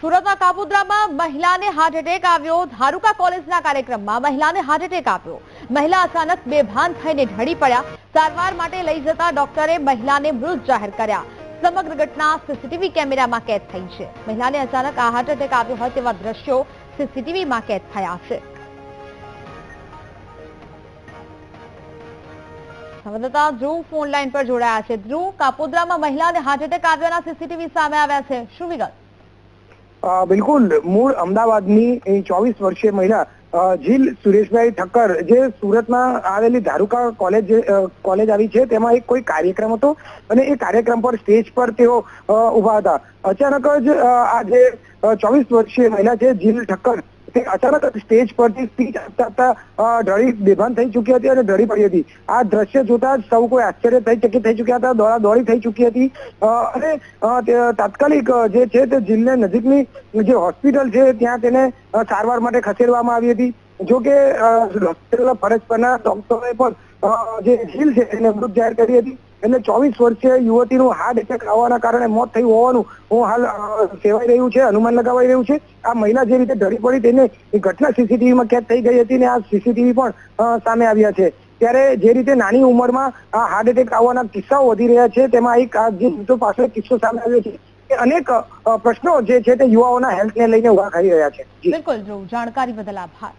સુરતના કાપોદ્રામાં મહિલાને heart attack આવ્યો। ધારુકા કોલેજના કાર્યક્રમમાં મહિલાને હાર્ટ એટેક આવ્યો। મહિલા અચાનક બેભાન થઈને ઢળી પડ્યા। સારવાર માટે લઈ જતા ડોક્ટરે મહિલાને મૃત જાહેર કર્યા। સમગ્ર ઘટના સીસીટીવી કેમેરામાં કેદ થઈ છે। મહિલાને અચાનક આ હાર્ટ એટેક આવ્યો હોય તેવા દ્રશ્યો સીસીટીવીમાં કેદ થયા છે। સંવાદદાતા ધ્રુવ ફોન લાઈન પર જોડાયા છે। ધ્રુવ, કાપોદ્રામાં મહિલાને હાર્ટ એટેક આવ્યાના સીસીટીવી સામે આવ્યા છે, શું વિગત? બિલકુલ, મૂળ અમદાવાદની 24 વર્ષીય મહિલા જીલ સુરેશભાઈ ઠક્કર, જે સુરતમાં આવેલી ધારુકા કોલેજ આવી છે, તેમાં એક કોઈ કાર્યક્રમ હતો અને એ કાર્યક્રમ પર સ્ટેજ પર તેઓ ઉભા હતા। અચાનક જ આ જે 24 વર્ષીય મહિલા છે જીલ ઠક્કર, તે અચાનક સ્ટેજ પરથી સ્પીચ આપતા ઢળી બેભાન થઈ ચૂકી હતી અને ઢળી પડી હતી। આ દ્રશ્ય જોતા જ સૌ કોઈ આશ્ચર્યચકિત થઈ ચૂક્યા હતા, દોડાદોડી થઈ ચૂકી હતી અને તાત્કાલિક જે છે તે જીલને નજીકની જે હોસ્પિટલ છે ત્યાં તેને સારવાર માટે ખસેડવામાં આવી હતી। જો કે હોસ્પિટલના ફરજ પરના ડોક્ટરોએ પણ જે જીલ છે એને મૃત જાહેર કરી હતી। એટલે 24 વર્ષીય યુવતીનું હાર્ટ એટેક આવવાના કારણે મોત થયું હોવાનું હાલ કહેવાઈ રહ્યું છે, અનુમાન લગાવાઈ રહ્યું છે। આ મહિલા જે રીતે ઢળી પડી તેને ઘટના સીસીટીવીમાં કેદ થઈ ગઈ હતી ને આ સીસીટીવી પણ સામે આવ્યા છે। ત્યારે જે રીતે નાની ઉંમરમાં આ હાર્ટ એટેક આવવાના કિસ્સાઓ વધી રહ્યા છે, તેમાં એક જે મૃત્યુ પાછળ કિસ્સો સામે આવ્યો છે, એ અનેક પ્રશ્નો જે છે તે યુવાઓના હેલ્થને લઈને ઉભા કરી રહ્યા છે। બિલકુલ ધ્રુવ, જાણકારી બદલ આભાર।